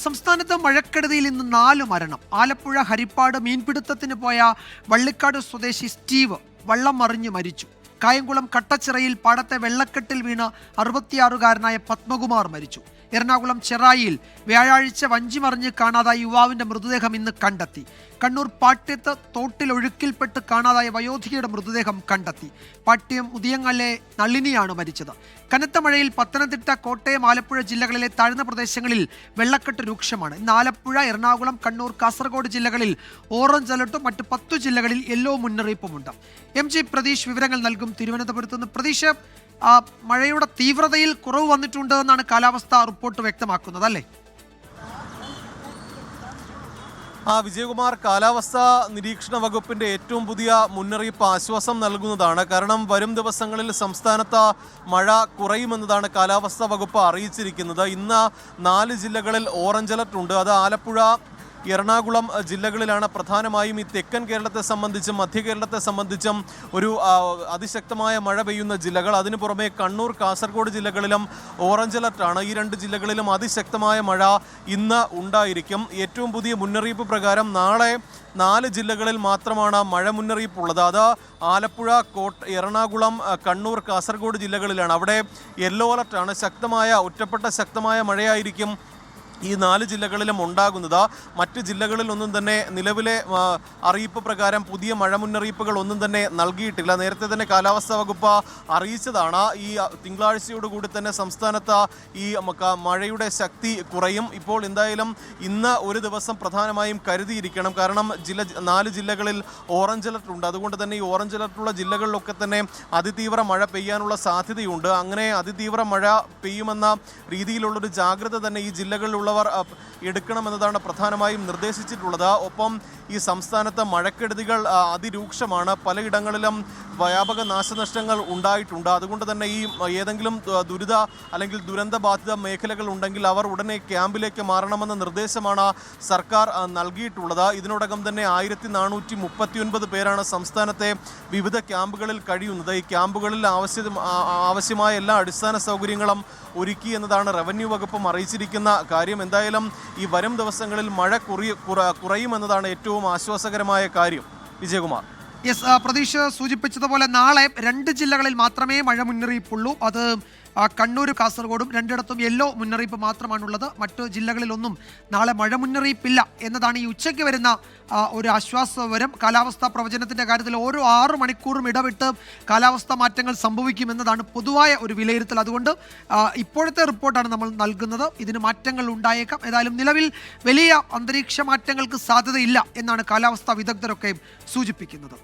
സംസ്ഥാനത്ത് മഴക്കെടുതിയിൽ ഇന്ന് 4 മരണം. ആലപ്പുഴ ഹരിപ്പാട് മീൻപിടുത്തത്തിന് പോയ വള്ളിക്കാട് സ്വദേശി സ്റ്റീവ് വള്ളം മറിഞ്ഞ് മരിച്ചു. കായംകുളം കട്ടച്ചിറയിൽ പാടത്തെ വെള്ളക്കെട്ടിൽ വീണ് 66-കാരനായ പത്മകുമാർ മരിച്ചു. എറണാകുളം ചെറായിയിൽ വ്യാഴാഴ്ച വഞ്ചി മറിഞ്ഞ് കാണാതായ യുവാവിന്റെ മൃതദേഹം ഇന്ന് കണ്ടെത്തി. കണ്ണൂർ പാട്യത്ത് തോട്ടിൽ ഒഴുക്കിൽപ്പെട്ട് കാണാതായ വയോധികയുടെ മൃതദേഹം കണ്ടെത്തി. പാട്യം ഉദിയങ്ങാലെ നളിനിയാണ് മരിച്ചത്. കനത്ത മഴയിൽ പത്തനംതിട്ട, കോട്ടയം, ആലപ്പുഴ ജില്ലകളിലെ താഴ്ന്ന പ്രദേശങ്ങളിൽ വെള്ളക്കെട്ട് രൂക്ഷമാണ്. ഇന്ന് ആലപ്പുഴ, എറണാകുളം, കണ്ണൂർ, കാസർഗോഡ് ജില്ലകളിൽ ഓറഞ്ച് അലർട്ടും മറ്റ് 10 ജില്ലകളിൽ യെല്ലോ മുന്നറിയിപ്പുമുണ്ട്. MG പ്രതീഷ് വിവരങ്ങൾ നൽകും. തിരുവനന്തപുരത്ത് നിന്ന് പ്രതീഷ്, മഴയുടെ തീവ്രതയിൽ കുറവ് വന്നിട്ടുണ്ട് എന്നാണ് കാലാവസ്ഥാ റിപ്പോർട്ട് വ്യക്തമാക്കുന്നത്, അല്ലേ? വിജയകുമാർ, കാലാവസ്ഥാ നിരീക്ഷണ വകുപ്പിന്റെ ഏറ്റവും പുതിയ മുന്നറിയിപ്പ് ആശ്വാസം നൽകുന്നതാണ്. കാരണം വരും ദിവസങ്ങളിൽ സംസ്ഥാനത്ത് മഴ കുറയുമെന്നതാണ് കാലാവസ്ഥാ വകുപ്പ് അറിയിച്ചിരിക്കുന്നത്. ഇന്ന് 4 ജില്ലകളിൽ ഓറഞ്ച് അലർട്ട് ഉണ്ട്. അത് ആലപ്പുഴ, എറണാകുളം ജില്ലകളിലാണ്. പ്രധാനമായും ഈ തെക്കൻ കേരളത്തെ സംബന്ധിച്ചും മധ്യ കേരളത്തെ സംബന്ധിച്ചും ഒരു അതിശക്തമായ മഴ പെയ്യുന്ന ജില്ലകൾ. അതിനു പുറമെ കണ്ണൂർ, കാസർഗോഡ് ജില്ലകളിലും ഓറഞ്ച് അലർട്ടാണ്. ഈ 2 ജില്ലകളിലും അതിശക്തമായ മഴ ഇന്ന് ഉണ്ടായിരിക്കും. ഏറ്റവും പുതിയ മുന്നറിയിപ്പ് പ്രകാരം നാളെ 4 ജില്ലകളിൽ മാത്രമാണ് മഴ മുന്നറിയിപ്പുള്ളത്. അത് ആലപ്പുഴ, എറണാകുളം, കണ്ണൂർ, കാസർഗോഡ് ജില്ലകളിലാണ്. അവിടെ യെല്ലോ അലർട്ടാണ്. ഒറ്റപ്പെട്ട ശക്തമായ മഴയായിരിക്കും ഈ 4 ജില്ലകളിലും ഉണ്ടാകുന്നത്. മറ്റ് ജില്ലകളിലൊന്നും തന്നെ നിലവിലെ അറിയിപ്പ് പ്രകാരം പുതിയ മഴ മുന്നറിയിപ്പുകൾ ഒന്നും തന്നെ നൽകിയിട്ടില്ല. നേരത്തെ തന്നെ കാലാവസ്ഥാ വകുപ്പ് അറിയിച്ചതാണ് ഈ തിങ്കളാഴ്ചയോടുകൂടി തന്നെ സംസ്ഥാനത്ത് ഈ മഴയുടെ ശക്തി കുറയും. ഇപ്പോൾ എന്തായാലും ഇന്ന് ഒരു ദിവസം പ്രധാനമായും കരുതിയിരിക്കണം. കാരണം 4 ജില്ലകളിൽ ഓറഞ്ച് അലർട്ട് ഉണ്ട്. അതുകൊണ്ട് തന്നെ ഈ ഓറഞ്ച് അലർട്ടുള്ള ജില്ലകളിലൊക്കെ തന്നെ അതിതീവ്ര മഴ പെയ്യാനുള്ള സാധ്യതയുണ്ട്. അങ്ങനെ അതിതീവ്ര മഴ പെയ്യുമെന്ന രീതിയിലുള്ളൊരു ജാഗ്രത തന്നെ ഈ ജില്ലകളിലുള്ള എടുക്കണമെന്നതാണ് പ്രധാനമായും നിർദ്ദേശിച്ചിട്ടുള്ളത്. ഒപ്പം ഈ സംസ്ഥാനത്ത് മഴക്കെടുതികൾ അതിരൂക്ഷമാണ്. പലയിടങ്ങളിലും വ്യാപക നാശനഷ്ടങ്ങൾ ഉണ്ടായിട്ടുണ്ട്. അതുകൊണ്ട് തന്നെ ഈ ഏതെങ്കിലും ദുരന്ത ബാധിത മേഖലകൾ ഉണ്ടെങ്കിൽ അവർ ഉടനെ ക്യാമ്പിലേക്ക് മാറണമെന്ന നിർദ്ദേശമാണ് സർക്കാർ നൽകിയിട്ടുള്ളത്. ഇതിനോടകം തന്നെ 1439 പേരാണ് സംസ്ഥാനത്തെ വിവിധ ക്യാമ്പുകളിൽ കഴിയുന്നത്. ഈ ക്യാമ്പുകളിൽ ആവശ്യമായ എല്ലാ അടിസ്ഥാന സൗകര്യങ്ങളും ഒരുക്കി എന്നതാണ് റവന്യൂ വകുപ്പും അറിയിച്ചിരിക്കുന്ന കാര്യം. എന്തായാലും ഈ വരും ദിവസങ്ങളിൽ മഴ കുറയുമെന്നതാണ് ഏറ്റവും ആശ്വാസകരമായ കാര്യം. വിജയകുമാർ. പ്രതീഷ് സൂചിപ്പിച്ചതുപോലെ നാളെ 2 ജില്ലകളിൽ മാത്രമേ മഴ മുന്നറിയിപ്പുള്ളൂ. അത് കണ്ണൂർ, കാസർഗോഡും 2ഇടത്തും യെല്ലോ മുന്നറിയിപ്പ് മാത്രമാണുള്ളത്. മറ്റു ജില്ലകളിലൊന്നും നാളെ മഴ മുന്നറിയിപ്പില്ല എന്നതാണ് ഈ ഉച്ചയ്ക്ക് വരുന്ന ഒരു ആശ്വാസവരം. കാലാവസ്ഥാ പ്രവചനത്തിൻ്റെ കാര്യത്തിൽ ഓരോ 6 മണിക്കൂറും ഇടവിട്ട് കാലാവസ്ഥാ മാറ്റങ്ങൾ സംഭവിക്കുമെന്നതാണ് പൊതുവായ ഒരു വിലയിരുത്തൽ. അതുകൊണ്ട് ഇപ്പോഴത്തെ റിപ്പോർട്ടാണ് നമ്മൾ നൽകുന്നത്. ഇതിന് മാറ്റങ്ങൾ ഉണ്ടായേക്കാം. ഏതായാലും നിലവിൽ വലിയ അന്തരീക്ഷ മാറ്റങ്ങൾക്ക് സാധ്യതയില്ല എന്നാണ് കാലാവസ്ഥാ വിദഗ്ധരൊക്കെ സൂചിപ്പിക്കുന്നത്.